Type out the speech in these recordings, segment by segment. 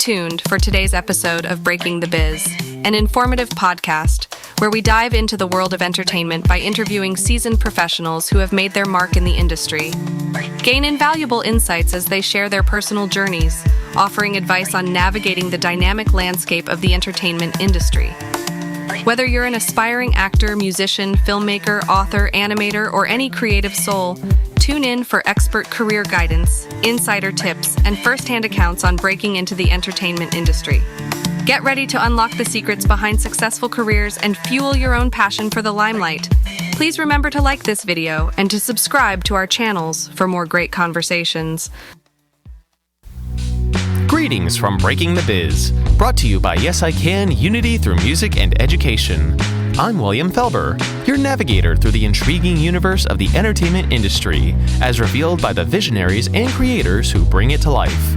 tuned for today's episode of Breaking the Biz, an informative podcast where we dive into the world of entertainment by interviewing seasoned professionals who have made their mark in the industry. Gain invaluable insights as they share their personal journeys, offering advice on navigating the dynamic landscape of the entertainment industry. Whether you're an aspiring actor, musician, filmmaker, author, animator, or any creative soul, tune in for expert career guidance, insider tips, and first-hand accounts on breaking into the entertainment industry. Get ready to unlock the secrets behind successful careers and fuel your own passion for the limelight. Please remember to like this video and to subscribe to our channels for more great conversations. Greetings from Breaking the Biz, brought to you by Yes I Can Unity Through Music and Education. I'm William Felber, your navigator through the intriguing universe of the entertainment industry, as revealed by the visionaries and creators who bring it to life.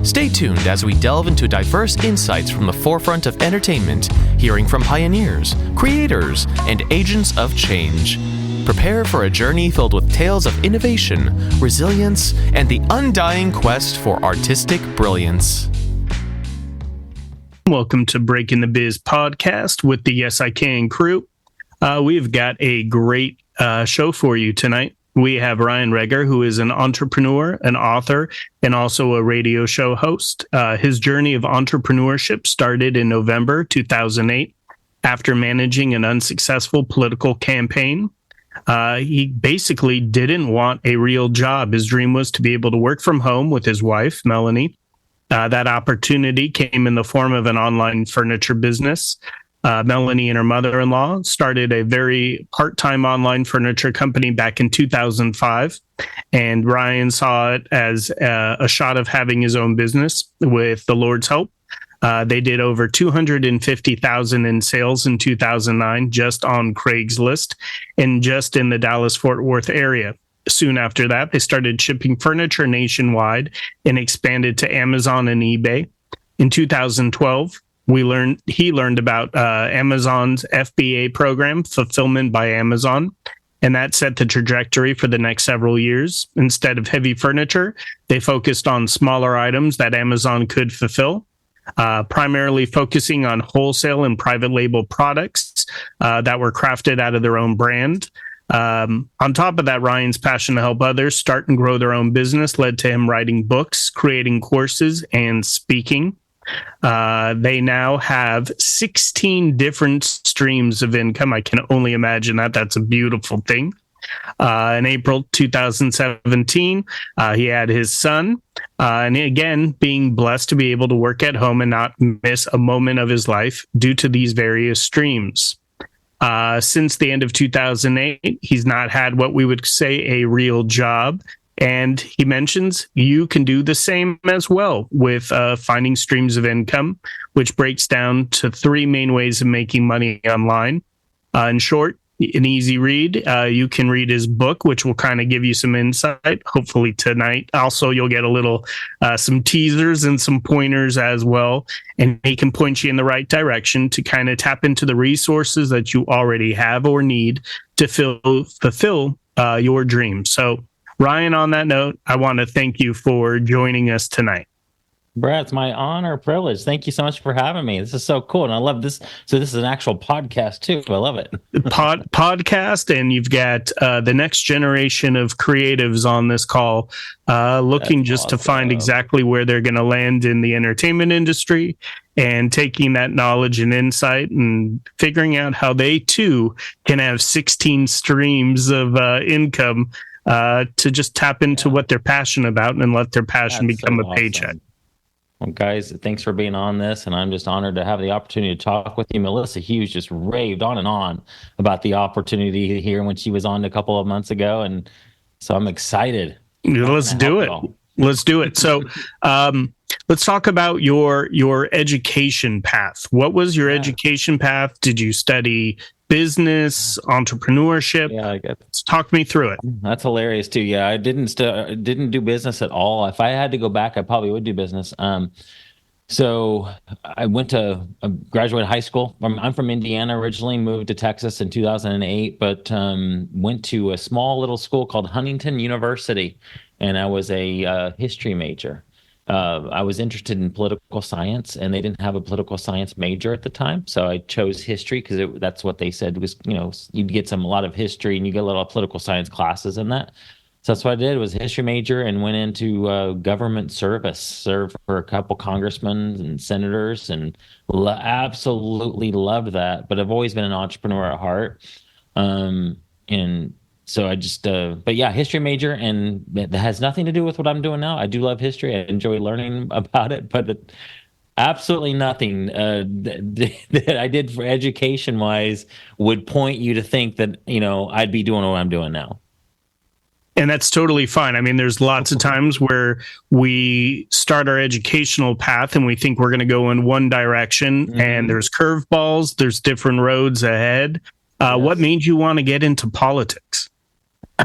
Stay tuned as we delve into diverse insights from the forefront of entertainment, hearing from pioneers, creators, and agents of change. Prepare for a journey filled with tales of innovation, resilience, and the undying quest for artistic brilliance. Welcome to Breaking the Biz podcast with the Yes I Can crew. We've got a great show for you tonight. We have Ryan Reger, who is an entrepreneur, an author, and also a radio show host. His journey of entrepreneurship started in November 2008 after managing an unsuccessful political campaign. He basically didn't want a real job. His dream was to be able to work from home with his wife, Melanie. That opportunity came in the form of an online furniture business. Melanie and her mother-in-law started a very part-time online furniture company back in 2005, and Ryan saw it as a shot of having his own business. With the Lord's help, they did over $250,000 in sales in 2009 just on Craigslist and just in the Dallas-Fort Worth area. Soon after that, they started shipping furniture nationwide and expanded to Amazon and eBay. In 2012, he learned about Amazon's FBA program, Fulfillment by Amazon, and that set the trajectory for the next several years. Instead of heavy furniture, they focused on smaller items that Amazon could fulfill, primarily focusing on wholesale and private label products that were crafted out of their own brand. On top of that, Ryan's passion to help others start and grow their own business led to him writing books, creating courses, and speaking. They now have 16 different streams of income. I can only imagine that. That's a beautiful thing. In April 2017, he had his son. And again, being blessed to be able to work at home and not miss a moment of his life due to these various streams. Since the end of 2008, he's not had what we would say a real job. And he mentions you can do the same as well with finding streams of income, which breaks down to three main ways of making money online. In short, an easy read. You can read his book, which will kind of give you some insight, hopefully tonight. Also, you'll get a little, some teasers and some pointers as well. And he can point you in the right direction to kind of tap into the resources that you already have or need to fulfill your dreams. So, Ryan, on that note, I want to thank you for joining us tonight. Brad, it's my honor, privilege. Thank you so much for having me. This is so cool, and I love this. So this is an actual podcast too. I love it. Podcast, and you've got the next generation of creatives on this call, looking That's just awesome. to find exactly where they're going to land in the entertainment industry, and taking that knowledge and insight and figuring out how they too can have 16 streams of income to just tap into what they're passionate about and let their passion That's become so a paycheck. awesome. Well, guys, thanks for being on this, and I'm just honored to have the opportunity to talk with you. Melissa Hughes just raved on and on about the opportunity here when she was on a couple of months ago, and so I'm excited. Let's do it. Let's do it. So let's talk about your education path. What was your education path? Did you study business, entrepreneurship? Yeah, I get. Talk me through it. That's hilarious too. Yeah, I didn't do business at all. If I had to go back, I probably would do business. So I went to graduated high school. I'm from Indiana originally, moved to Texas in 2008, but went to a small little school called Huntington University, and I was a history major. I was interested in political science, and they didn't have a political science major at the time, so I chose history because that's what they said was, you'd get a lot of history and you get a lot of political science classes in that. So that's what I did, was a history major, and went into government service, served for a couple congressmen and senators, and absolutely loved that. But I've always been an entrepreneur at heart. And so I just, but yeah, history major, and that has nothing to do with what I'm doing now. I do love history. I enjoy learning about it, but absolutely nothing that I did for education wise would point you to think that, I'd be doing what I'm doing now. And that's totally fine. I mean, there's lots of times where we start our educational path and we think we're going to go in one direction, and there's curveballs, there's different roads ahead. Yes. What made you want to get into politics?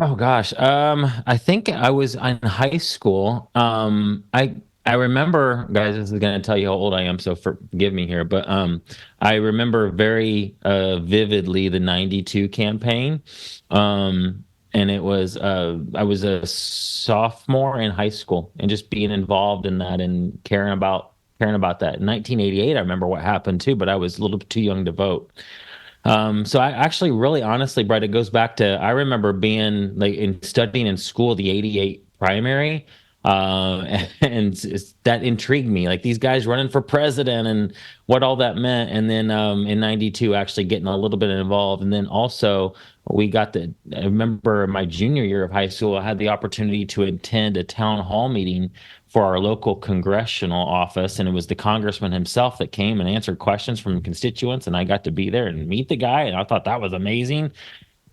Oh gosh. I think I was in high school. I remember, guys, this is going to tell you how old I am, so forgive me here, but I remember very vividly the 92 campaign. And it was I was a sophomore in high school, and just being involved in that and caring about that. In 1988, I remember what happened too, but I was a little too young to vote. So I actually, really honestly, Brett, it goes back to, I remember being studying in school, the 88 primary. And that intrigued me, like these guys running for president and what all that meant. And then in 92, actually getting a little bit involved. And then also I remember my junior year of high school, I had the opportunity to attend a town hall meeting for our local congressional office. And it was the congressman himself that came and answered questions from constituents. And I got to be there and meet the guy. And I thought that was amazing.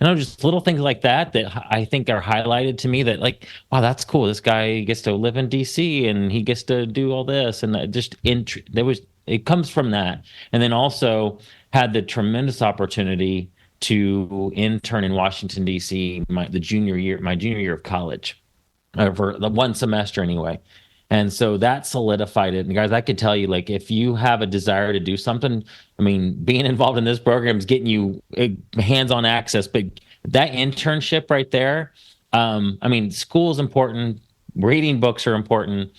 Just little things like that I think are highlighted to me, that like, wow, that's cool. This guy gets to live in DC and he gets to do all this. And it comes from that. And then also had the tremendous opportunity to intern in Washington, DC, my junior year of college, for the one semester anyway. And so that solidified it. And guys, I could tell you, like, if you have a desire to do something, I mean, being involved in this program is getting you hands-on access, but that internship right there, I mean, school is important, reading books are important,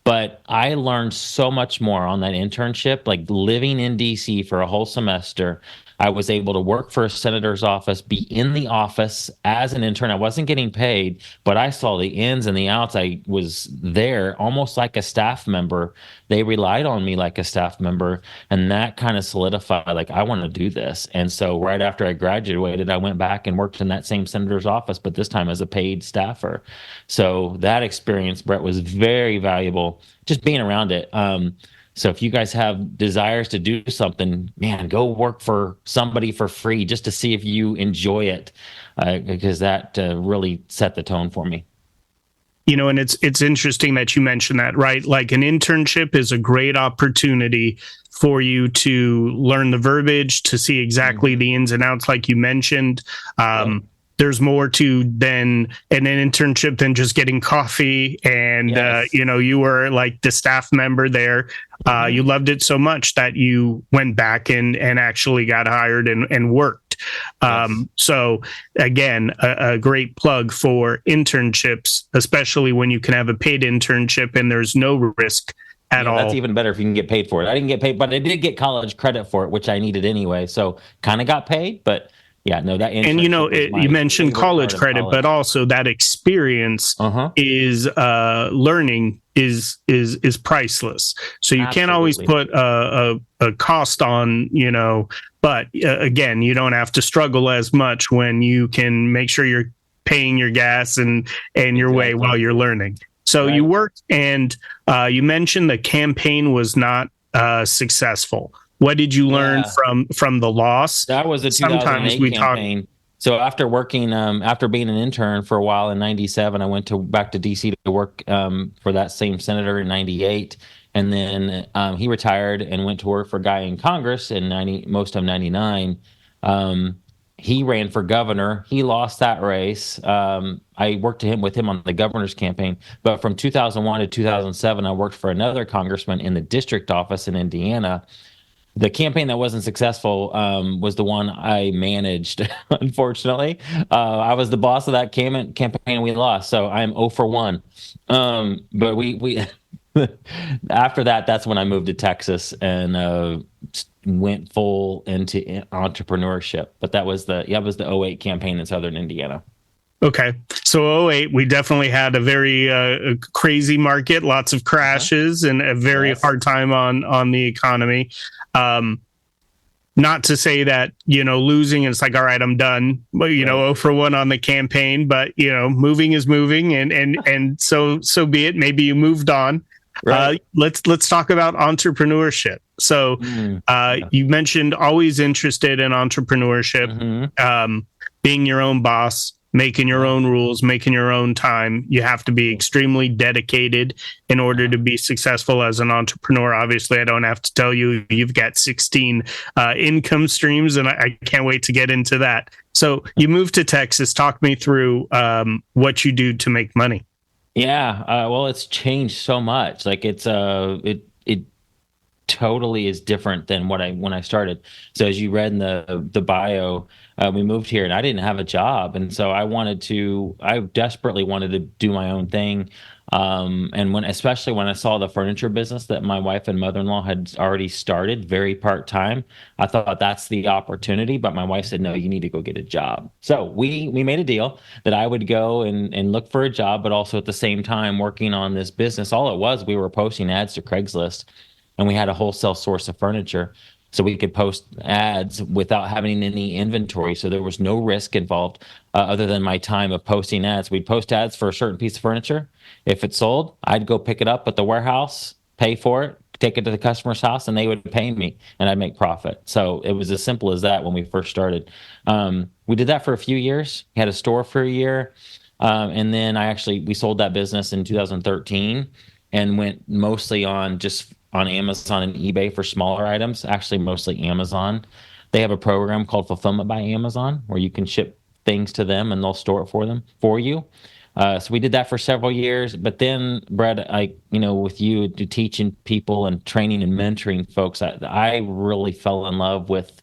but I learned so much more on that internship, like living in DC for a whole semester. I was able to work for a senator's office, be in the office as an intern. I wasn't getting paid, but I saw the ins and the outs. I was there almost like a staff member. They relied on me like a staff member, and that kind of solidified, like, I want to do this. And so right after I graduated, I went back and worked in that same senator's office, but this time as a paid staffer. So that experience, Brett, was very valuable, just being around it. So if you guys have desires to do something, man, go work for somebody for free just to see if you enjoy it, because that really set the tone for me. And it's interesting that you mentioned that, right? Like, an internship is a great opportunity for you to learn the verbiage, to see exactly the ins and outs, like you mentioned. There's more to an internship than just getting coffee. And, yes. You were like the staff member there. You loved it so much that you went back and actually got hired and worked. Yes. So again, a great plug for internships, especially when you can have a paid internship and there's no risk at all. That's even better if you can get paid for it. I didn't get paid, but I did get college credit for it, which I needed anyway. So kind of got paid, but yeah, no, that. And you mentioned college credit, but also that experience is learning is priceless. So you can't always put a cost on, but again, you don't have to struggle as much when you can make sure you're paying your gas and your way while you're learning. So you worked, and you mentioned the campaign was not successful. What did you learn from the loss? That was a 2008 campaign. So after working, after being an intern for a while in 97, I went back to DC to work for that same senator in 98. And then he retired and went to work for a guy in Congress in most of 99. He ran for governor. He lost that race. I worked with him on the governor's campaign. But from 2001 to 2007, I worked for another congressman in the district office in Indiana. The campaign that wasn't successful was the one I managed, unfortunately. I was the boss of that campaign, and we lost. So I'm 0 for 1. But we After that, that's when I moved to Texas and went full into entrepreneurship. But that was the '08 campaign in Southern Indiana. Okay. So '08, we definitely had a very crazy market, lots of crashes, and a very hard time on the economy. Not to say that, losing, it's like, all right, I'm done. But, 0 for 1 on the campaign, but, moving is moving, and so be it. Maybe you moved on. Right. Let's talk about entrepreneurship. So you mentioned always interested in entrepreneurship, being your own boss, making your own rules, making your own time. You have to be extremely dedicated in order to be successful as an entrepreneur. Obviously, I don't have to tell you, you've got 16 income streams, and I can't wait to get into that. So you moved to Texas. Talk me through what you do to make money. Yeah, well, it's changed so much. Like it totally is different than when I started. So as you read in the bio, we moved here and I didn't have a job, and so I desperately wanted to do my own thing. And especially when I saw the furniture business that my wife and mother-in-law had already started, very part-time, I thought that's the opportunity. But my wife said, no, you need to go get a job. So we made a deal that I would go and look for a job, but also at the same time working on this business. All it was, we were posting ads to Craigslist, and we had a wholesale source of furniture. So we could post ads without having any inventory. So there was no risk involved other than my time of posting ads. We'd post ads for a certain piece of furniture. If it sold, I'd go pick it up at the warehouse, pay for it, take it to the customer's house, and they would pay me, and I'd make profit. So it was as simple as that when we first started. We did that for a few years. We had a store for a year. And then we sold that business in 2013 and went mostly on Amazon and eBay for smaller items, actually mostly Amazon. They have a program called Fulfillment by Amazon where you can ship things to them and they'll store it for you. So we did that for several years. But then, Brett, with you teaching people and training and mentoring folks, I really fell in love with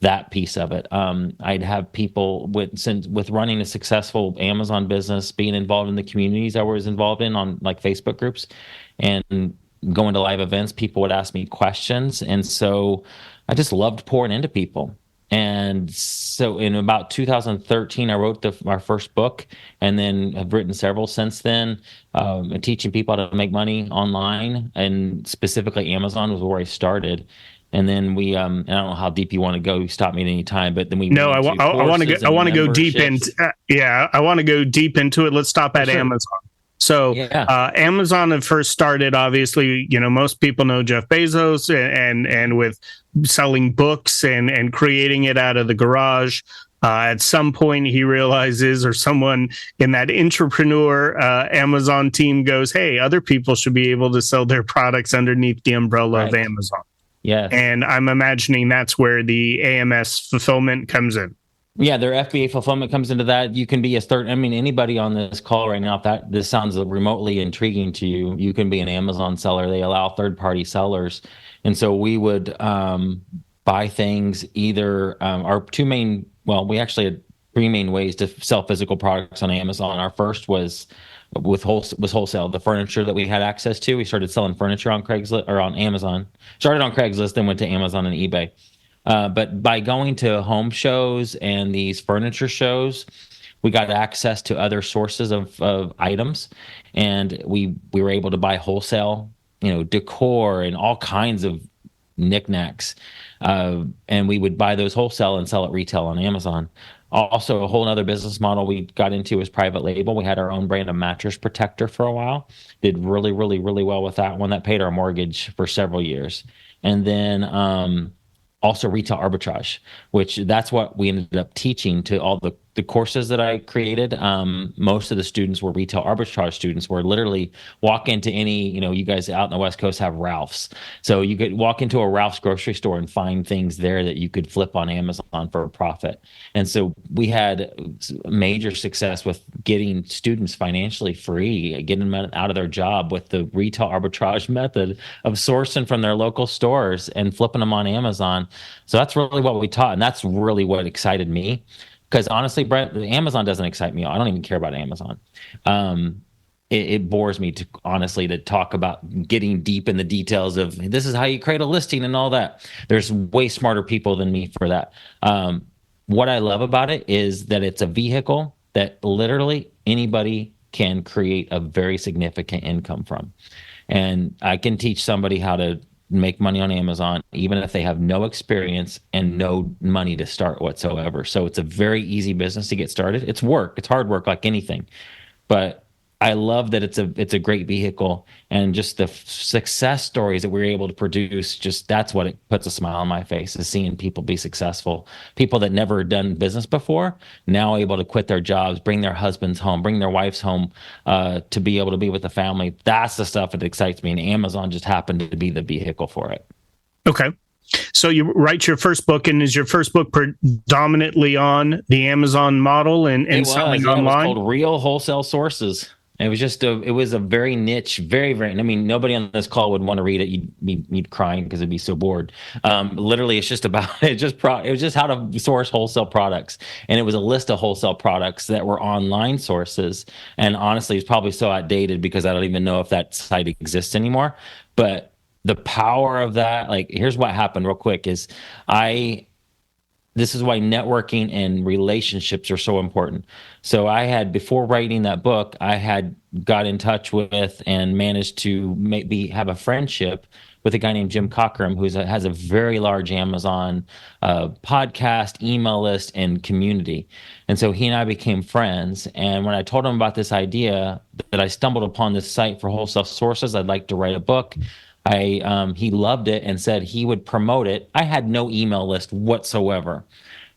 that piece of it. I'd have people with running a successful Amazon business, being involved in the communities I was involved in on like Facebook groups and going to live events, people would ask me questions. And so I just loved pouring into people. And so in about 2013, I wrote our first book, and then have written several since then, teaching people how to make money online, and specifically Amazon was where I started. And then we, and I don't know how deep you want to go. You stop me at any time, but then we. No, I want to go deep into. I want to go deep into it. Let's stop at Amazon. So Amazon had first started, obviously, most people know Jeff Bezos and with selling books and creating it out of the garage. At some point he realizes, or someone in that entrepreneur Amazon team goes, hey, other people should be able to sell their products underneath the umbrella of Amazon. Yeah. And I'm imagining that's where the AMS fulfillment comes in. Yeah, their FBA fulfillment comes into that. You can be anybody on this call right now, if this sounds remotely intriguing to you, you can be an Amazon seller. They allow third-party sellers. And so we would buy things either, we actually had 3 main ways to sell physical products on Amazon. Our first was wholesale. The furniture that we had access to, we started selling furniture on Craigslist or on Amazon. Started on Craigslist, then went to Amazon and eBay. But by going to home shows and these furniture shows, we got access to other sources of items, and we were able to buy wholesale, decor and all kinds of knickknacks. And we would buy those wholesale and sell it retail on Amazon. Also, a whole other business model we got into was private label. We had our own brand of mattress protector for a while. Did really, really, really well with that one. That paid our mortgage for several years. And then also retail arbitrage, which that's what we ended up teaching to all the courses that I created. Most of the students were retail arbitrage students, where literally walk into any, you guys out in the West Coast have Ralph's. So you could walk into a Ralph's grocery store and find things there that you could flip on Amazon for a profit. And so we had major success with getting students financially free, getting them out of their job with the retail arbitrage method of sourcing from their local stores and flipping them on Amazon. So that's really what we taught. And that's really what excited me. Because honestly, Brett, Amazon doesn't excite me. I don't even care about Amazon. it bores me to honestly to talk about getting deep in the details of this is how you create a listing and all that. There's way smarter people than me for that. What I love about it is that it's a vehicle that literally anybody can create a very significant income from. And I can teach somebody how to make money on Amazon, even if they have no experience and no money to start whatsoever. So it's a very easy business to get started. It's work. It's hard work like anything. But I love that it's a great vehicle, and just the success stories that we're able to produce, just that's what it puts a smile on my face, is seeing people be successful. People that never done business before, now able to quit their jobs, bring their husbands home, bring their wives home, to be able to be with the family. That's the stuff that excites me, and Amazon just happened to be the vehicle for it. Okay. So you write your first book, and is your first book predominantly on the Amazon model and selling online? It was called Real Wholesale Sources. It was just it was a very niche, very, very, I mean, nobody on this call would want to read it. You'd be crying because it'd be so bored. Literally, it's just about, it was just how to source wholesale products. And it was a list of wholesale products that were online sources. And honestly, it's probably so outdated because I don't even know if that site exists anymore. But the power of that, like, here's what happened real quick is this is why networking and relationships are so important. So I had, before writing that book, I had got in touch with and managed to maybe have a friendship with a guy named Jim Cockrum, who has a very large Amazon podcast, email list, and community. And so he and I became friends. And when I told him about this idea that I stumbled upon this site for wholesale sources, I'd like to write a book. He loved it and said he would promote it. I had no email list whatsoever.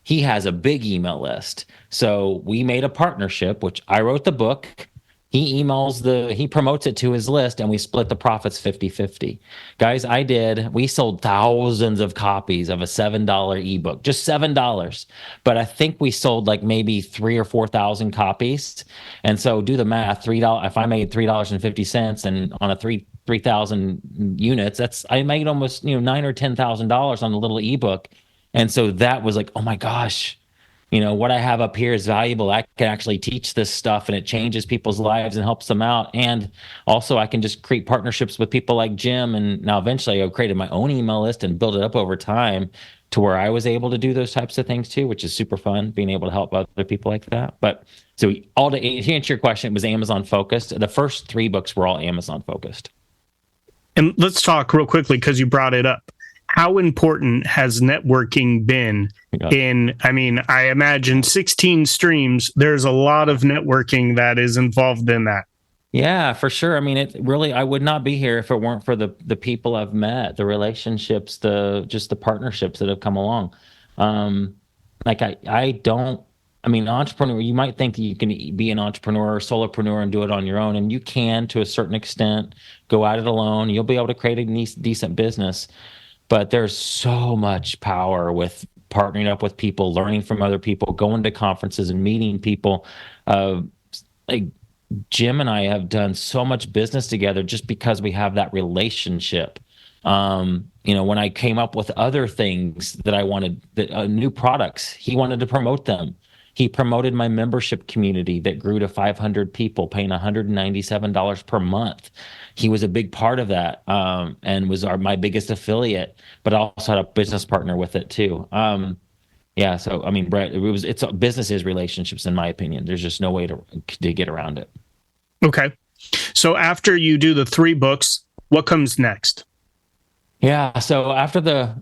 He has a big email list. So we made a partnership, which I wrote the book. He promotes it to his list, and we split the profits 50-50. Guys, we sold thousands of copies of a $7 ebook, just $7. But I think we sold like maybe 3,000 or 4,000 copies. And so do the math, $3, if I made $3.50 and on a 3,000 units, I made almost, $9,000 or $10,000 on a little ebook. And so that was like, oh my gosh, what I have up here is valuable. I can actually teach this stuff, and it changes people's lives and helps them out. And also I can just create partnerships with people like Jim. And now eventually I created my own email list and built it up over time to where I was able to do those types of things too, which is super fun, being able to help other people like that. But so to answer your question, it was Amazon focused. The first 3 books were all Amazon focused. And let's talk real quickly, because you brought it up. How important has networking been I imagine 16 streams, there's a lot of networking that is involved in that. Yeah, for sure. I mean, it really, I would not be here if it weren't for the people I've met, the relationships, just the partnerships that have come along. Entrepreneur, you might think that you can be an entrepreneur or solopreneur and do it on your own, and you can to a certain extent. Go at it alone. You'll be able to create a decent business. But there's so much power with partnering up with people, learning from other people, going to conferences and meeting people. Like Jim and I have done so much business together just because we have that relationship. When I came up with other things that I wanted, new products, he wanted to promote them. He promoted my membership community that grew to 500 people, paying $197 per month. He was a big part of that, and was my biggest affiliate, but I also had a business partner with it too. So I mean, Brett, business is relationships, in my opinion. There's just no way to get around it. Okay. So after you do the 3 books, what comes next? Yeah. So after the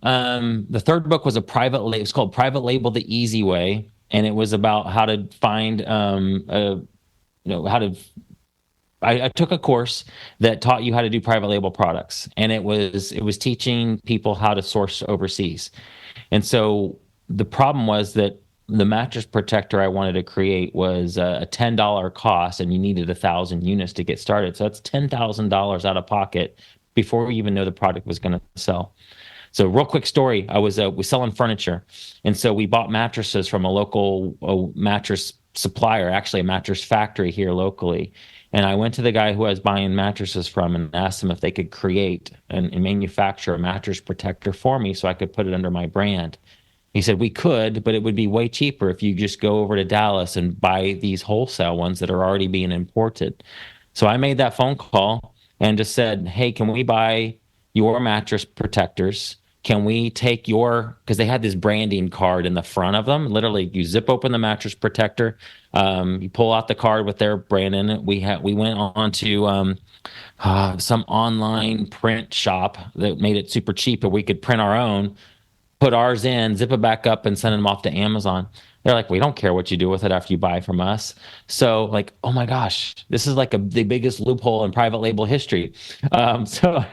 third book was it's called Private Label the Easy Way. And it was about how to find, I took a course that taught you how to do private label products, and it was teaching people how to source overseas. And so the problem was that the mattress protector I wanted to create was a $10 cost, and you needed 1,000 units to get started. So that's $10,000 out of pocket before we even know the product was going to sell. So real quick story, I was selling furniture. And so we bought mattresses from a local mattress supplier, actually a mattress factory here locally. And I went to the guy who I was buying mattresses from and asked him if they could create and manufacture a mattress protector for me so I could put it under my brand. He said, we could, but it would be way cheaper if you just go over to Dallas and buy these wholesale ones that are already being imported. So I made that phone call and just said, hey, can we buy your mattress protectors? Can we take because they had this branding card in the front of them. Literally, you zip open the mattress protector, you pull out the card with their brand in it. We went on to some online print shop that made it super cheap, but we could print our own, put ours in, zip it back up, and send them off to Amazon. They're like, we don't care what you do with it after you buy from us. So like, oh my gosh, this is like the biggest loophole in private label history. So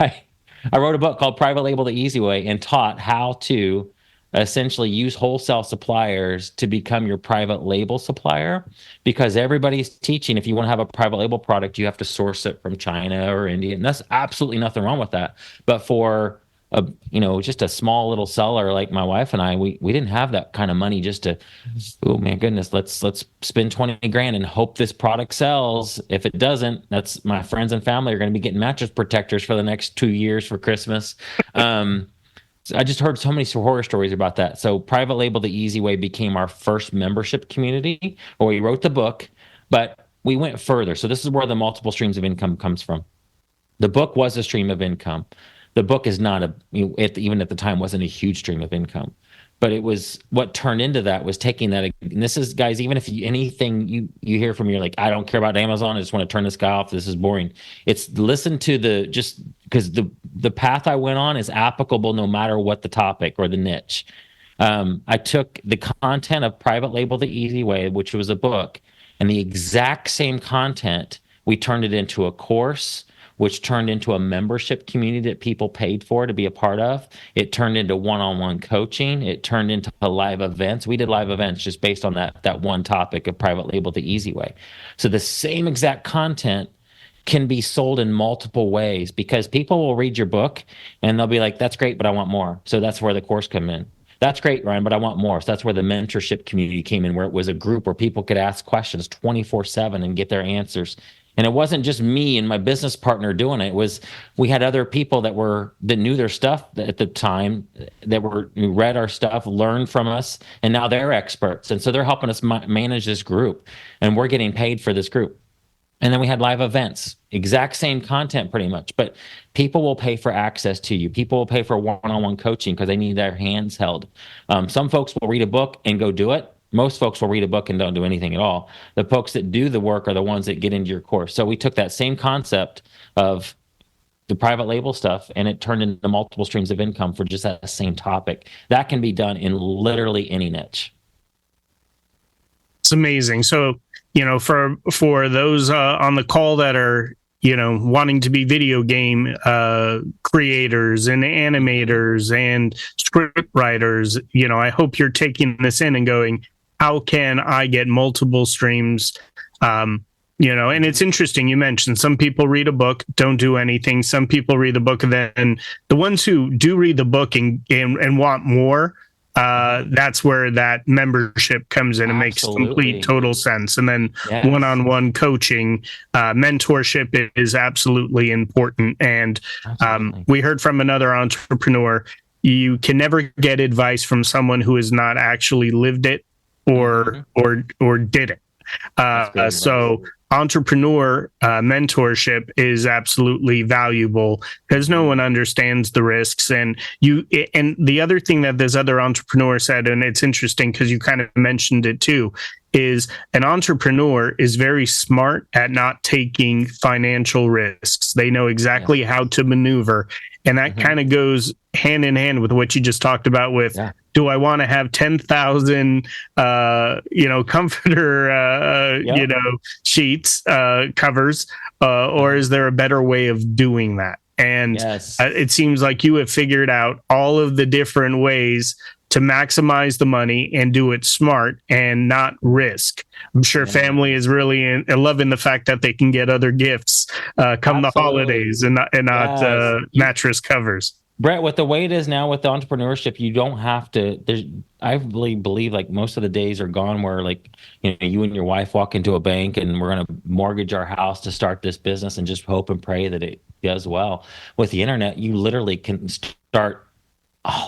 I wrote a book called Private Label the Easy Way and taught how to essentially use wholesale suppliers to become your private label supplier, because everybody's teaching if you want to have a private label product, you have to source it from China or India. And that's absolutely nothing wrong with that. But for just a small little seller like my wife and I, we didn't have that kind of money just to, oh my goodness, let's spend 20 grand and hope this product sells. If it doesn't, that's my friends and family are going to be getting mattress protectors for the next 2 years for Christmas. So I just heard so many horror stories about that. So Private Label the Easy Way became our first membership community, where we wrote the book, but we went further. So this is where the multiple streams of income comes from. The book was a stream of income. The book is not even at the time wasn't a huge stream of income, but it was what turned into that was taking that. And this is, guys, even if anything you hear from me, you're like, I don't care about Amazon, I just want to turn this guy off, this is boring. It's listen to just because the path I went on is applicable no matter what the topic or the niche. I took the content of Private Label the Easy Way, which was a book, and the exact same content, we turned it into a course, which turned into a membership community that people paid for to be a part of. It turned into one-on-one coaching. It turned into live events. We did live events just based on that one topic of Private Label the Easy Way. So the same exact content can be sold in multiple ways, because people will read your book and they'll be like, that's great, but I want more. So that's where the course come in. That's great, Ryan, but I want more. So that's where the mentorship community came in, where it was a group where people could ask questions 24/7 and get their answers. And it wasn't just me and my business partner doing it. We had other people that knew their stuff at the time, who read our stuff, learned from us, and now they're experts. And so they're helping us manage this group, and we're getting paid for this group. And then we had live events, exact same content pretty much, but people will pay for access to you. People will pay for one-on-one coaching because they need their hands held. Some folks will read a book and go do it. Most folks will read a book and don't do anything at all. The folks that do the work are the ones that get into your course. So we took that same concept of the private label stuff and it turned into multiple streams of income for just that same topic. That can be done in literally any niche. It's amazing. So, for those on the call that are, wanting to be video game creators and animators and script writers, I hope you're taking this in and going, how can I get multiple streams? And it's interesting. You mentioned some people read a book, don't do anything. Some people read the book, and then the ones who do read the book and want more, that's where that membership comes in and makes complete total sense. And then one-on-one coaching, mentorship is absolutely important. And we heard from another entrepreneur, you can never get advice from someone who has not actually lived it or did it. So entrepreneur mentorship is absolutely valuable because no one understands the risks. And the other thing that this other entrepreneur said, and it's interesting because you kind of mentioned it too, is an entrepreneur is very smart at not taking financial risks. They know exactly how to maneuver. And that kind of goes hand in hand with what you just talked about with, do I want to have 10,000, comforter, sheets, covers, or is there a better way of doing that? And it seems like you have figured out all of the different ways to maximize the money and do it smart and not risk. I'm sure family is really loving the fact that they can get other gifts come the holidays and not mattress covers. Brett, with the way it is now with the entrepreneurship, you don't have to. I really believe like most of the days are gone where like you and your wife walk into a bank and we're going to mortgage our house to start this business and just hope and pray that it does well. With the internet, you literally can start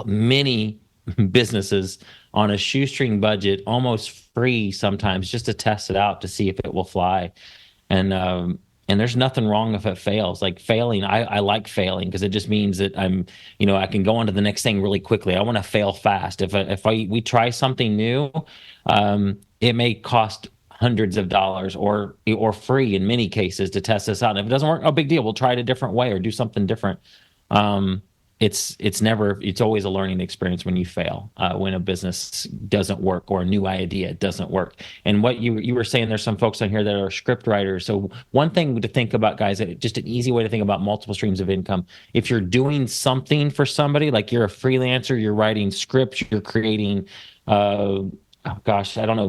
many businesses on a shoestring budget, almost free sometimes, just to test it out to see if it will fly. And And there's nothing wrong if it fails. Like failing, I like failing because it just means that I can go on to the next thing really quickly. I want to fail fast. We try something new, it may cost hundreds of dollars or free in many cases to test this out. And if it doesn't work, no big deal. We'll try it a different way or do something different. It's always a learning experience when you fail, when a business doesn't work or a new idea doesn't work. And what you were saying, there's some folks on here that are script writers. So one thing to think about, guys, just an easy way to think about multiple streams of income. If you're doing something for somebody, like you're a freelancer, you're writing scripts, you're creating,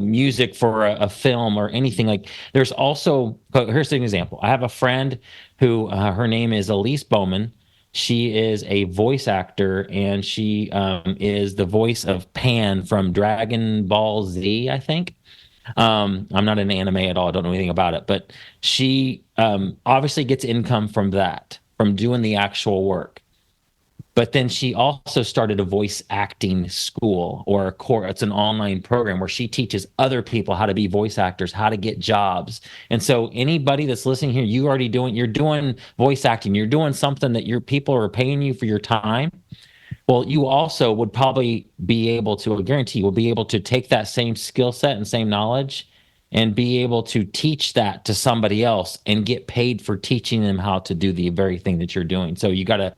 music for a film or anything. Like there's also, here's an example. I have a friend who, her name is Elise Bowman. She is a voice actor, and she is the voice of Pan from Dragon Ball Z, I think. I'm not an anime at all. I don't know anything about it, but she obviously gets income from that, from doing the actual work. But then she also started a voice acting school or a course. It's an online program where she teaches other people how to be voice actors, how to get jobs. And so anybody that's listening here, you're doing voice acting, you're doing something that your people are paying you for your time. Well, you also would probably be able to, I guarantee you will be able to take that same skill set and same knowledge and be able to teach that to somebody else and get paid for teaching them how to do the very thing that you're doing. So you got a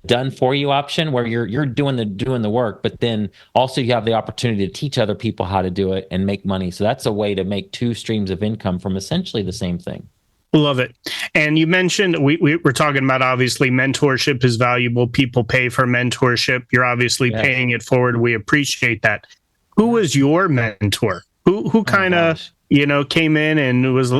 done for you option where you're doing the work, but then also you have the opportunity to teach other people how to do it and make money. So that's a way to make two streams of income from essentially the same thing. Love it. And you mentioned we're talking about, obviously mentorship is valuable. People pay for mentorship. You're obviously paying it forward. We appreciate that. Who was your mentor? Who kind of came in and was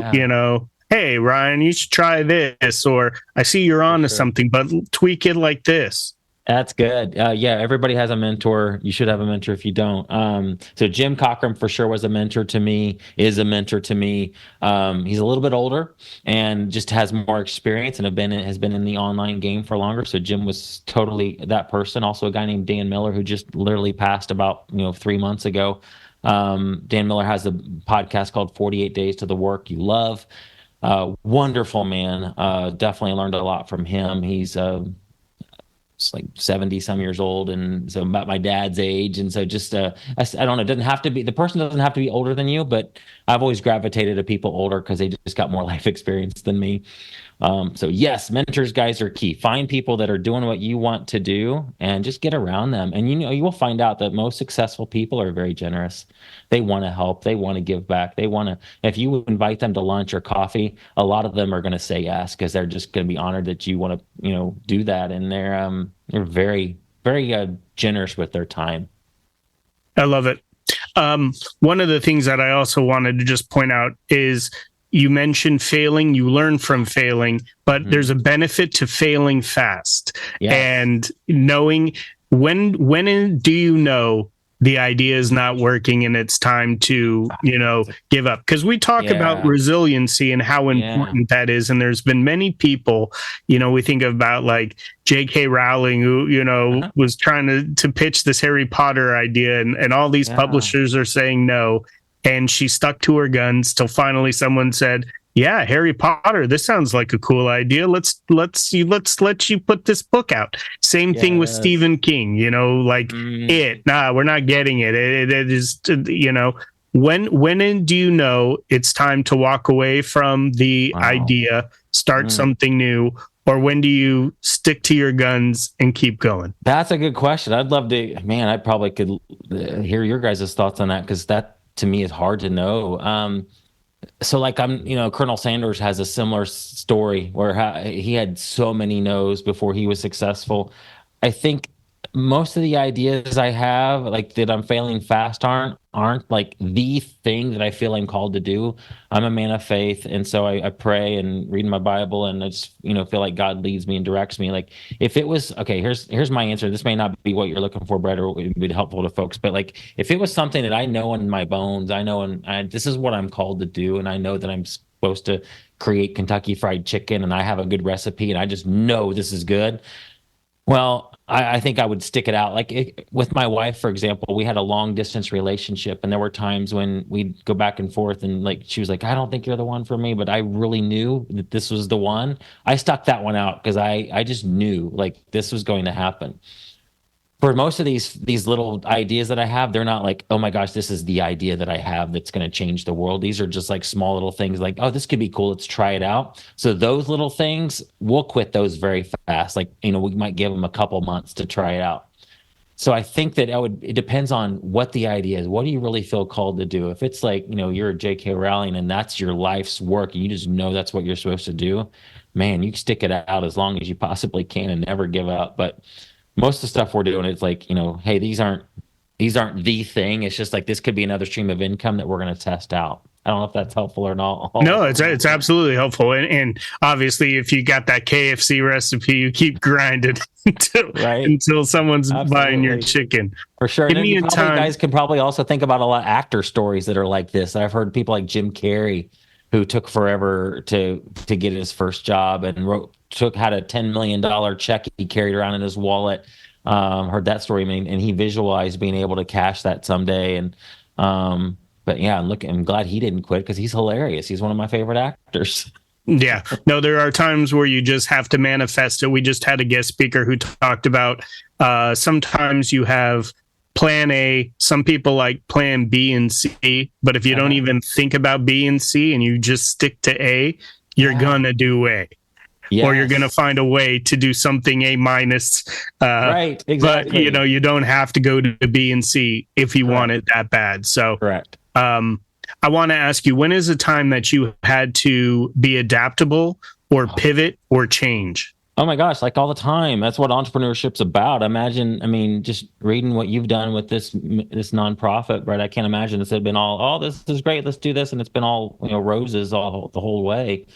hey, Ryan, you should try this, or I see you're on to something, but tweak it like this. That's good. Everybody has a mentor. You should have a mentor if you don't. So Jim Cochran for sure was a mentor to me, is a mentor to me. He's a little bit older and just has more experience and has been in the online game for longer. So Jim was totally that person. Also a guy named Dan Miller who just literally passed about 3 months ago. Dan Miller has a podcast called 48 Days to the Work You Love. Wonderful man. Definitely learned a lot from him. He's like 70 some years old, and so about my dad's age. And so just I don't know, it doesn't have to be, the person doesn't have to be older than you, but I've always gravitated to people older because they just got more life experience than me. So yes, mentors, guys, are key. Find people that are doing what you want to do and just get around them. And you will find out that most successful people are very generous. They want to help. They want to give back. If you invite them to lunch or coffee, a lot of them are going to say yes because they're just going to be honored that you want to, do that. And they're very, very generous with their time. I love it. One of the things that I also wanted to just point out is, you mentioned failing, you learn from failing, but there's a benefit to failing fast. Yes. And knowing when do you know the idea is not working and it's time to, give up? Because we talk about resiliency and how important that is. And there's been many people, we think about like J.K. Rowling, who, was trying to pitch this Harry Potter idea, and all these publishers are saying no. And she stuck to her guns till finally someone said, yeah, Harry Potter, this sounds like a cool idea. Let's let you put this book out. Same thing with Stephen King, we're not getting it. It is, when do you know it's time to walk away from the idea, start something new, or when do you stick to your guns and keep going? That's a good question. I'd love to, I probably could hear your guys' thoughts on that, because that, to me, is hard to know. So like Colonel Sanders has a similar story where he had so many no's before he was successful. I think most of the ideas I have, like that I'm failing fast, aren't like the thing that I feel I'm called to do. I'm a man of faith, and so I pray and read my Bible, and I just feel like God leads me and directs me. Like if it was here's my answer. This may not be what you're looking for, Brett, or it would be helpful to folks. But like if it was something that I know in my bones, I know, and this is what I'm called to do, and I know that I'm supposed to create Kentucky Fried Chicken, and I have a good recipe, and I just know this is good. Well, I think I would stick it out. With my wife, for example, we had a long distance relationship, and there were times when we'd go back and forth, and like she was like, "I don't think you're the one for me," but I really knew that this was the one. I stuck that one out because I just knew like this was going to happen. For most of these little ideas that I have, they're not like, oh my gosh, this is the idea that I have that's going to change the world. These are just like small little things like, oh, this could be cool. Let's try it out. So those little things, we'll quit those very fast. Like, we might give them a couple months to try it out. So I think that it depends on what the idea is. What do you really feel called to do? If it's like, you're a J.K. Rowling and that's your life's work and you just know that's what you're supposed to do, man, you can stick it out as long as you possibly can and never give up. But most of the stuff we're doing, it's like, hey, these aren't the thing. It's just like this could be another stream of income that we're going to test out. I don't know if that's helpful or not. No, it's absolutely helpful. And obviously, if you got that KFC recipe, you keep grinding until someone's buying your chicken. For sure. Give and me you a time. guys can probably also think about a lot of actor stories that are like this. I've heard people like Jim Carrey, who took forever to get his first job and had a $10 million check he carried around in his wallet. Heard that story, and he visualized being able to cash that someday. And but yeah, I'm glad he didn't quit because he's hilarious. He's one of my favorite actors. Yeah, no, there are times where you just have to manifest it. We just had a guest speaker who talked about sometimes you have plan A. Some people like plan B and C, but if you don't even think about B and C and you just stick to A, you're gonna do A. Yes. Or you're going to find a way to do something A minus. Right, exactly. But, you don't have to go to B and C if you want it that bad. So, correct. I want to ask you, when is a time that you had to be adaptable or pivot or change? Oh my gosh, like all the time. That's what entrepreneurship's about. Just reading what you've done with this nonprofit, right? I can't imagine this had been all, oh, this is great, let's do this. And it's been all, roses the whole way.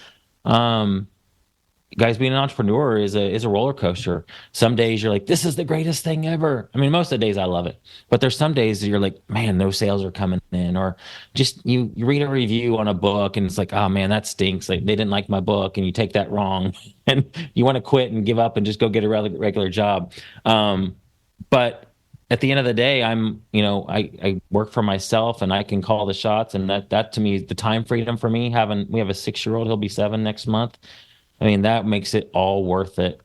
Guys, being an entrepreneur is a roller coaster. Some days you're like, this is the greatest thing ever. Most of the days I love it, but there's some days you're like, man, no sales are coming in, or just you read a review on a book and it's like, oh man, that stinks. Like they didn't like my book, and you take that wrong, and you want to quit and give up and just go get a regular job. But at the end of the day, I work for myself and I can call the shots, and that to me is the time freedom for me. We have a 6-year-old, he'll be 7 next month. That makes it all worth it.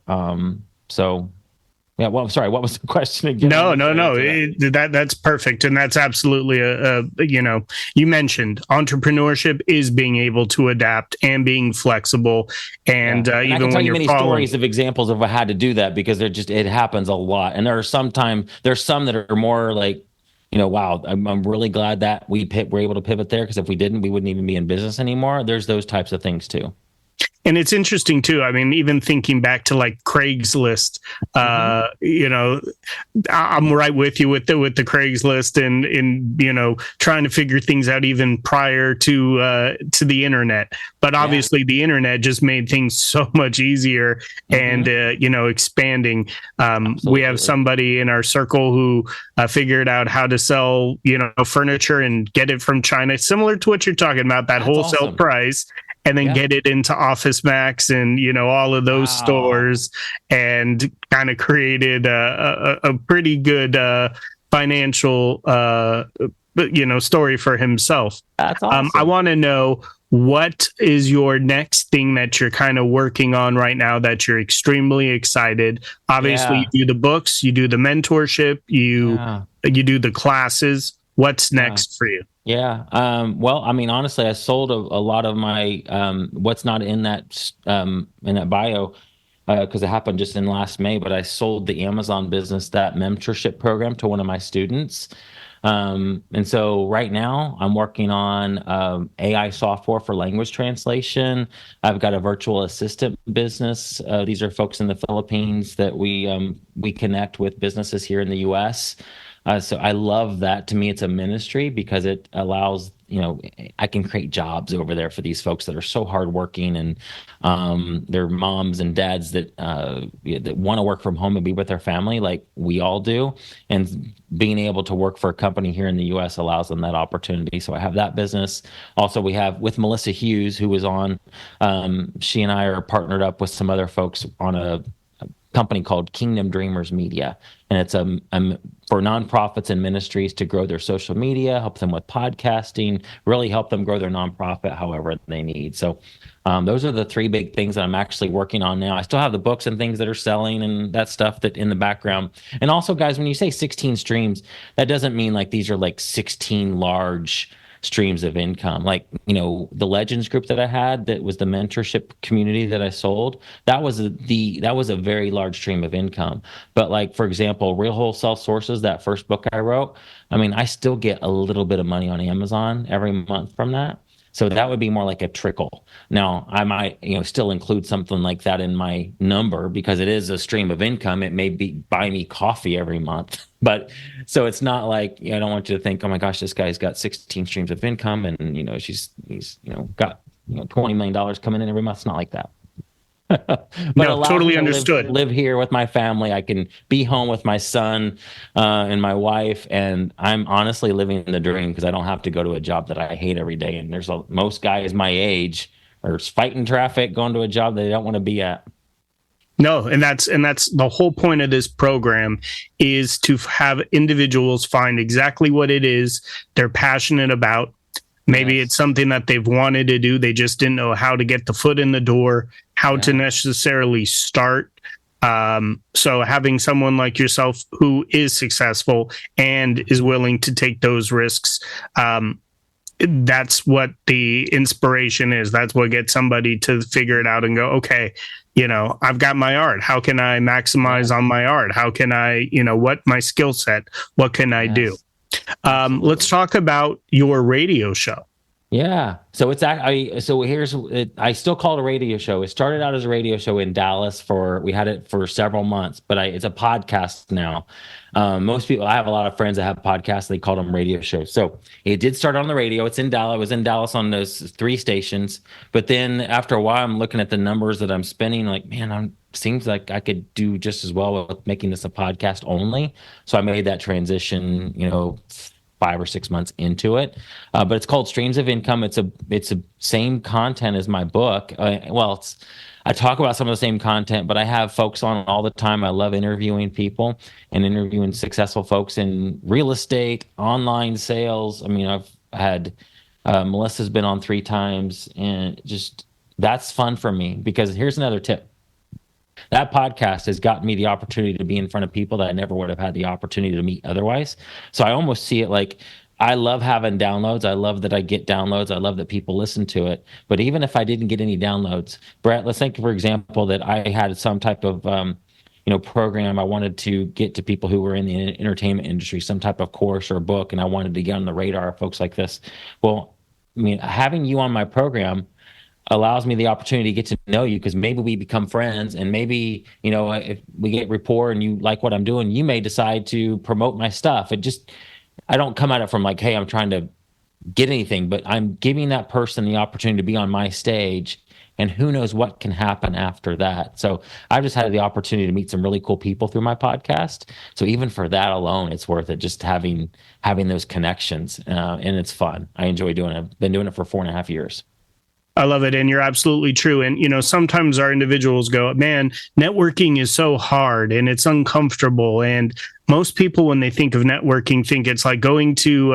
So, yeah. Well, I'm sorry. What was the question again? No. That's perfect, and that's absolutely you mentioned entrepreneurship is being able to adapt and being flexible, and and even I can tell when you you're many stories of examples of how to do that because it happens a lot, and there's some that are more like, wow, I'm really glad that we're able to pivot there, because if we didn't, we wouldn't even be in business anymore. There's those types of things too. And it's interesting too. Even thinking back to like Craigslist, I'm right with you with the Craigslist and trying to figure things out even prior to the internet. But obviously the internet just made things so much easier and expanding. We have somebody in our circle who figured out how to sell furniture and get it from China, similar to what you're talking about, that wholesale price. And then get it into Office Max and all of those stores, and kind of created a pretty good financial story for himself. That's awesome. I want to know, what is your next thing that you're kind of working on right now that you're extremely excited? Obviously, you do the books, you do the mentorship, you do the classes. What's next for you? Yeah. Well, honestly, I sold a lot of my what's not in that bio because it happened just in last May. But I sold the Amazon business, that mentorship program, to one of my students. And so right now I'm working on AI software for language translation. I've got a virtual assistant business. These are folks in the Philippines that we connect with businesses here in the U.S. So I love that. To me, it's a ministry because it allows, I can create jobs over there for these folks that are so hardworking, and they're moms and dads that want to work from home and be with their family like we all do. And being able to work for a company here in the U.S. allows them that opportunity. So I have that business. Also, we have with Melissa Hughes, who was on, she and I are partnered up with some other folks on company called Kingdom Dreamers Media, and it's for nonprofits and ministries to grow their social media, help them with podcasting, really help them grow their nonprofit however they need. So those are the three big things that I'm actually working on now. I still have the books and things that are selling and that stuff that in the background. And also, guys, when you say 16 streams, that doesn't mean like these are like 16 large streams of income. Like, the Legends group that I had, that was the mentorship community that I sold, that was a very large stream of income. But like, for example, Real Wholesale Sources, that first book I wrote, I mean, I still get a little bit of money on Amazon every month from that. So that would be more like a trickle. Now, I might, still include something like that in my number because it is a stream of income. It may be buy me coffee every month, but so it's not like, I don't want you to think, oh my gosh, this guy's got 16 streams of income and, he's got, $20 million coming in every month. It's not like that. But no, totally understood. Live here with my family. I can be home with my son and my wife, and I'm honestly living the dream because I don't have to go to a job that I hate every day. And most guys my age are fighting traffic, going to a job they don't want to be at. No, and that's the whole point of this program, is to have individuals find exactly what it is they're passionate about. Maybe It's something that they've wanted to do. They just didn't know how to get the foot in the door, how to necessarily start. So having someone like yourself who is successful and is willing to take those risks, that's what the inspiration is. That's what gets somebody to figure it out and go, okay, I've got my art. How can I maximize on my art? How can I, what my skill set? What can I do? Let's talk about your radio show. Yeah. So I still call it a radio show. It started out as a radio show in Dallas we had it for several months, but it's a podcast now. Most people, I have a lot of friends that have podcasts. They call them radio shows. So it did start on the radio. It's in Dallas. It was in Dallas on those 3 stations. But then after a while, I'm looking at the numbers that I'm spending, like, man, seems like I could do just as well with making this a podcast only. So I made that transition, 5 or 6 months into it. But it's called Streams of Income. It's a same content as my book. I talk about some of the same content, but I have folks on all the time. I love interviewing people and interviewing successful folks in real estate, online sales. I mean, I've had Melissa's been on 3 times, and just that's fun for me because here's another tip. That podcast has gotten me the opportunity to be in front of people that I never would have had the opportunity to meet otherwise. So I almost see it like, I love having downloads. I love that I get downloads. I love that people listen to it. But even if I didn't get any downloads, Brett, let's think, for example, that I had some type of program I wanted to get to people who were in the entertainment industry, some type of course or book, and I wanted to get on the radar of folks like this. Well, I mean, having you on my program allows me the opportunity to get to know you, because maybe we become friends, and maybe, if we get rapport and you like what I'm doing, you may decide to promote my stuff. I don't come at it from like, hey, I'm trying to get anything, but I'm giving that person the opportunity to be on my stage, and who knows what can happen after that. So I've just had the opportunity to meet some really cool people through my podcast. So even for that alone, it's worth it, just having those connections. And it's fun. I enjoy doing it. I've been doing it for 4.5 years. I love it. And you're absolutely true. And, sometimes our individuals go, man, networking is so hard and it's uncomfortable. And most people, when they think of networking, think it's like going to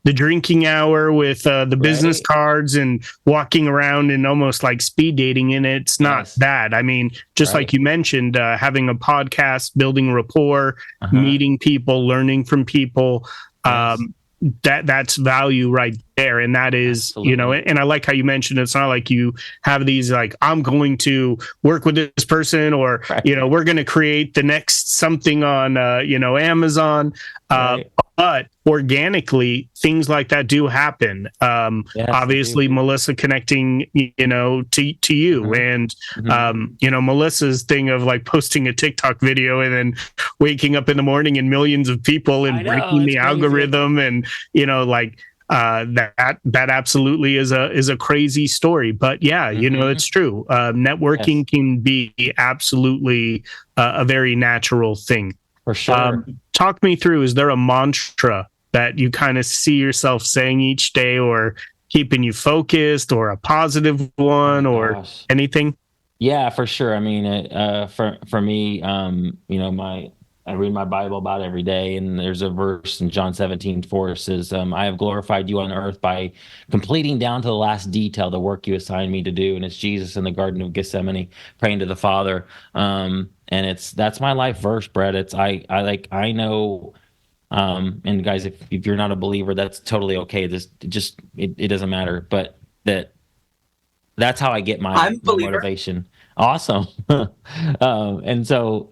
the drinking hour with the business cards and walking around and almost like speed dating. And it's not that. I mean, just like you mentioned, having a podcast, building rapport, meeting people, learning from people. That's value right there. And that is, absolutely. And I like how you mentioned, it's not like you have these like, I'm going to work with this person, or, we're going to create the next something on, Amazon. But organically, things like that do happen. Obviously, Melissa connecting, to you, and, Melissa's thing of like posting a TikTok video and then waking up in the morning and millions of people and breaking the algorithm, and, that absolutely is a crazy story. But it's true. Networking can be absolutely a very natural thing. For sure. Talk me through, is there a mantra that you kind of see yourself saying each day, or keeping you focused, or a positive one, or anything? Yeah, for sure. I mean, for me, I read my Bible about every day, and there's a verse in John 17:4 says, "I have glorified you on earth by completing down to the last detail the work you assigned me to do." And it's Jesus in the Garden of Gethsemane praying to the Father. And that's my life verse, Brett. I know. And guys, if you're not a believer, that's totally okay. It doesn't matter. But that's how I get I'm a my believer. motivation. Awesome. And so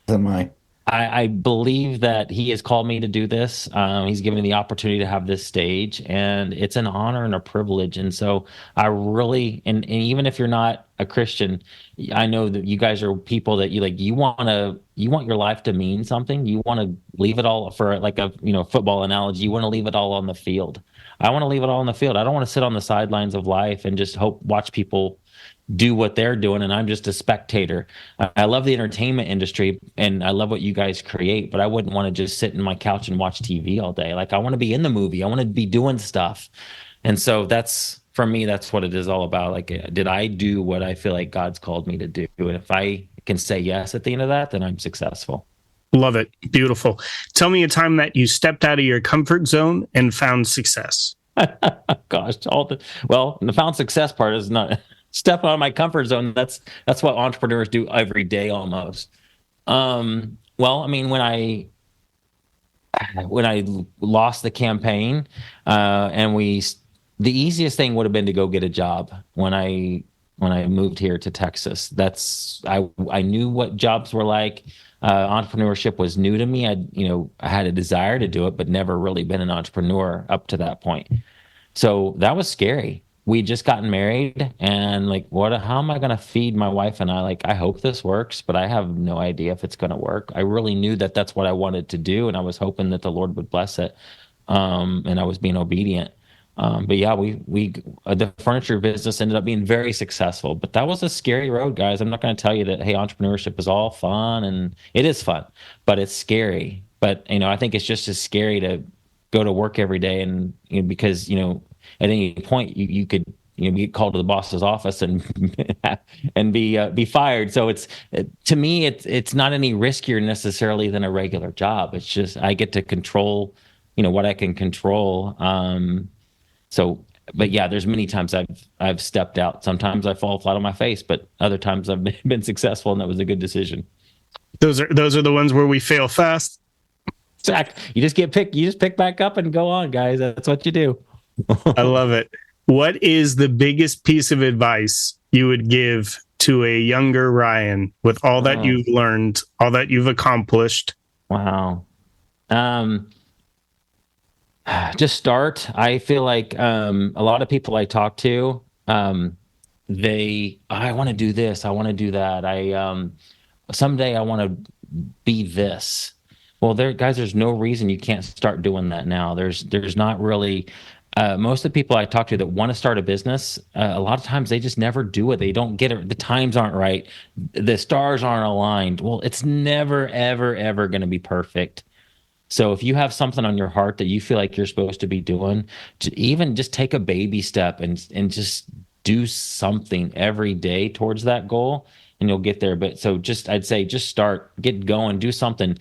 Am I? I believe that he has called me to do this. He's given me the opportunity to have this stage, and it's an honor and a privilege. And so I really, and even if you're not a Christian, I know that you guys are people that you want your life to mean something. You want to leave it all, for like a, football analogy. You want to leave it all on the field. I want to leave it all on the field. I don't want to sit on the sidelines of life and just watch people do what they're doing, and I'm just a spectator. I love the entertainment industry and I love what you guys create, but I wouldn't want to just sit in my couch and watch TV all day. Like, I want to be in the movie. I want to be doing stuff. And so that's, for me, that's what it is all about. Like, did I do what I feel like God's called me to do? And if I can say yes at the end of that, then I'm successful. Love it. Beautiful. Tell me a time that you stepped out of your comfort zone and found success. Gosh, the found success part is not stepping out of my comfort zone. That's what entrepreneurs do every day almost. Well, I mean, when I lost the campaign, the easiest thing would have been to go get a job when I moved here to Texas. I knew what jobs were like. Entrepreneurship was new to me. I had a desire to do it, but never really been an entrepreneur up to that point. So that was scary. We just gotten married, and like, how am I going to feed my wife and I? Like, I hope this works, but I have no idea if it's going to work. I really knew that that's what I wanted to do, and I was hoping that the Lord would bless it. And I was being obedient. But yeah, the furniture business ended up being very successful, but that was a scary road, guys. I'm not going to tell you that, hey, entrepreneurship is all fun, and it is fun, but it's scary. But, I think it's just as scary to go to work every day, and because at any point you could get called to the boss's office and and be fired. So to me it's not any riskier necessarily than a regular job. It's just I get to control what I can control. But yeah, there's many times I've stepped out. Sometimes I fall flat on my face, but other times I've been successful, and that was a good decision. Those are the ones where we fail fast. Zach, you just pick back up and go on, guys. That's what you do. I love it. What is the biggest piece of advice you would give to a younger Ryan with all that you've learned, all that you've accomplished? Wow. Just start. I feel like a lot of people I talk to, I want to do this, I want to do that. Someday I want to be this. Well, there's no reason you can't start doing that now. There's not really. Most of the people I talk to that want to start a business, a lot of times they just never do it. They don't get it. The times aren't right. The stars aren't aligned. Well, it's never, ever, ever going to be perfect. So if you have something on your heart that you feel like you're supposed to be doing, even just take a baby step and just do something every day towards that goal, and you'll get there. But I'd say just start, get going, do something.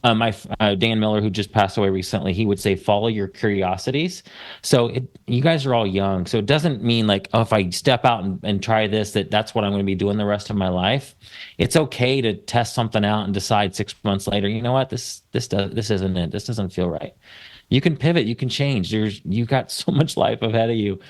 My Dan Miller, who just passed away recently, he would say, follow your curiosities. So you guys are all young. So it doesn't mean like, oh, if I step out and try this, that's what I'm going to be doing the rest of my life. It's okay to test something out and decide 6 months later, you know what, this isn't it. This doesn't feel right. You can pivot, you can change. You got so much life ahead of you.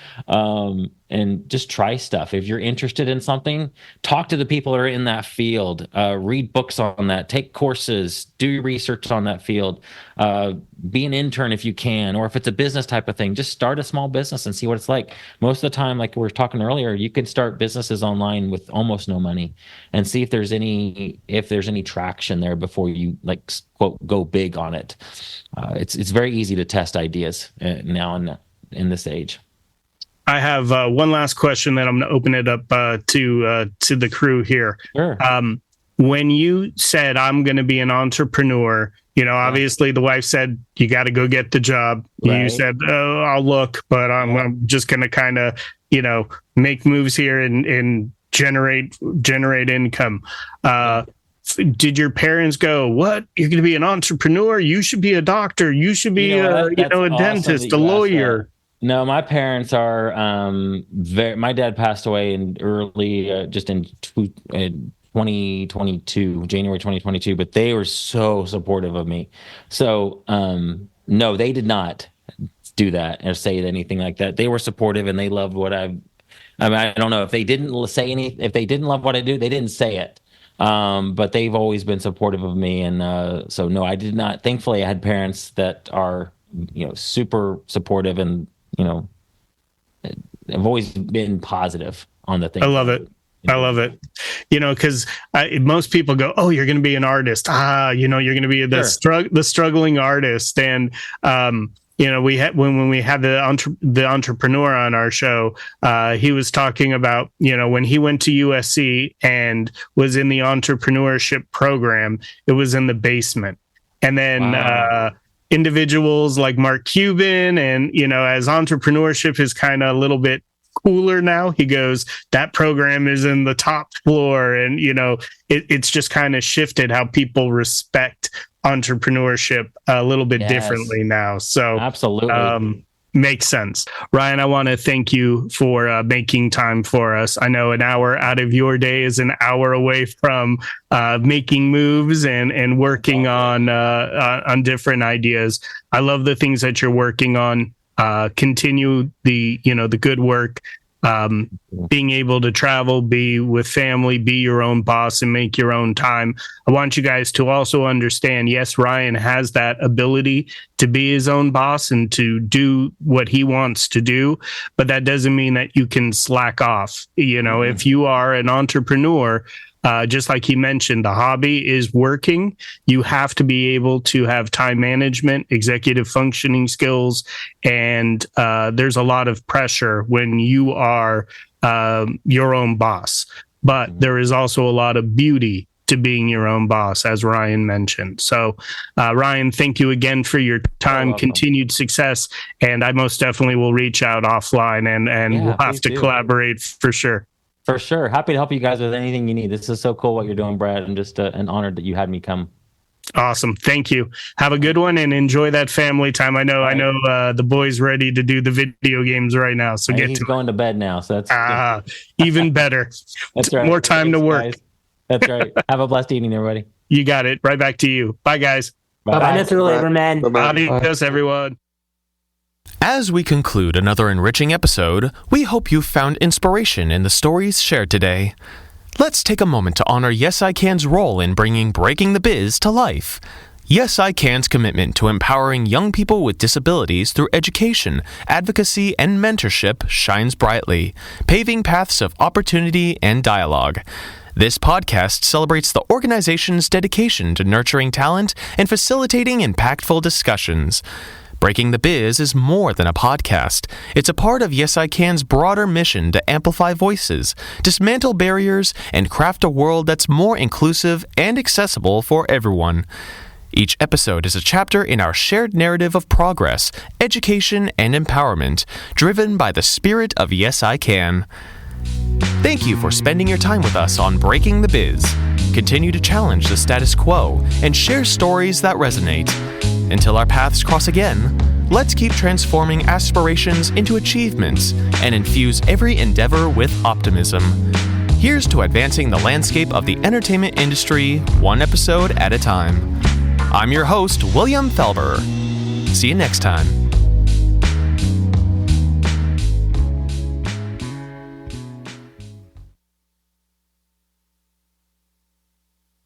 And just try stuff. If you're interested in something, talk to the people that are in that field, read books on that, take courses, do research on that field, be an intern if you can, or if it's a business type of thing, just start a small business and see what it's like. Most of the time, like we were talking earlier, you can start businesses online with almost no money and see if there's any traction there before you like quote go big on it. It's very easy to test ideas now in this age. I have one last question that I'm going to open it up to the crew here. Sure. When you said I'm going to be an entrepreneur, obviously the wife said you got to go get the job. Right. You said, "Oh, I'll look, but I'm just going to kind of, make moves here and generate income. Did your parents go, what? You're going to be an entrepreneur? You should be a doctor. You should be a dentist, a lawyer. No, my parents are my dad passed away in early, just in 2022, January 2022, but they were so supportive of me. So, no, they did not do that or say anything like that. They were supportive and they loved what I don't know if they didn't if they didn't love what I do, they didn't say it. But they've always been supportive of me. And, so no, I did not. Thankfully I had parents that are, super supportive and, have always been positive on the thing. I love it. I love it. Because most people go, oh, you're going to be an artist. You're going to be the struggling artist. And, we had when we had the entrepreneur on our show, he was talking about, when he went to USC and was in the entrepreneurship program, it was in the basement. And then individuals like Mark Cuban and, as entrepreneurship is kind of a little bit cooler now, he goes, that program is in the top floor. And, it's just kind of shifted how people respect entrepreneurship a little bit differently now. So absolutely. Makes sense. Ryan, I want to thank you for making time for us. I know an hour out of your day is an hour away from making moves and working on different ideas. I love the things that you're working on. Continue the good work. Being able to travel, be with family, be your own boss, and make your own time. I want you guys to also understand, yes, Ryan has that ability to be his own boss and to do what he wants to do, but that doesn't mean that you can slack off. If you are an entrepreneur, just like he mentioned, the hobby is working. You have to be able to have time management, executive functioning skills, and there's a lot of pressure when you are your own boss. But there is also a lot of beauty to being your own boss, as Ryan mentioned. So, Ryan, thank you again for your time, continued success, and I most definitely will reach out offline and we'll have to collaborate for sure. For sure. Happy to help you guys with anything you need. This is so cool what you're doing, Brad. I'm just an honored that you had me come. Awesome. Thank you. Have a good one and enjoy that family time. I know the boy's ready to do the video games right now. So he's going to bed now. So that's even better. That's right. More time to work. Guys. That's right. Have a blessed evening, everybody. You got it. Right back to you. Bye, guys. Bye-bye, Mr. Lieberman. Adios, everyone. As we conclude another enriching episode, we hope you found inspiration in the stories shared today. Let's take a moment to honor Yes I Can's role in bringing Breaking the Biz to life. Yes I Can's commitment to empowering young people with disabilities through education, advocacy, and mentorship shines brightly, paving paths of opportunity and dialogue. This podcast celebrates the organization's dedication to nurturing talent and facilitating impactful discussions. Breaking the Biz is more than a podcast. It's a part of Yes I Can's broader mission to amplify voices, dismantle barriers, and craft a world that's more inclusive and accessible for everyone. Each episode is a chapter in our shared narrative of progress, education, and empowerment, driven by the spirit of Yes I Can. Thank you for spending your time with us on Breaking the Biz. Continue to challenge the status quo and share stories that resonate. Until our paths cross again, let's keep transforming aspirations into achievements and infuse every endeavor with optimism. Here's to advancing the landscape of the entertainment industry, one episode at a time. I'm your host, William Felber. See you next time.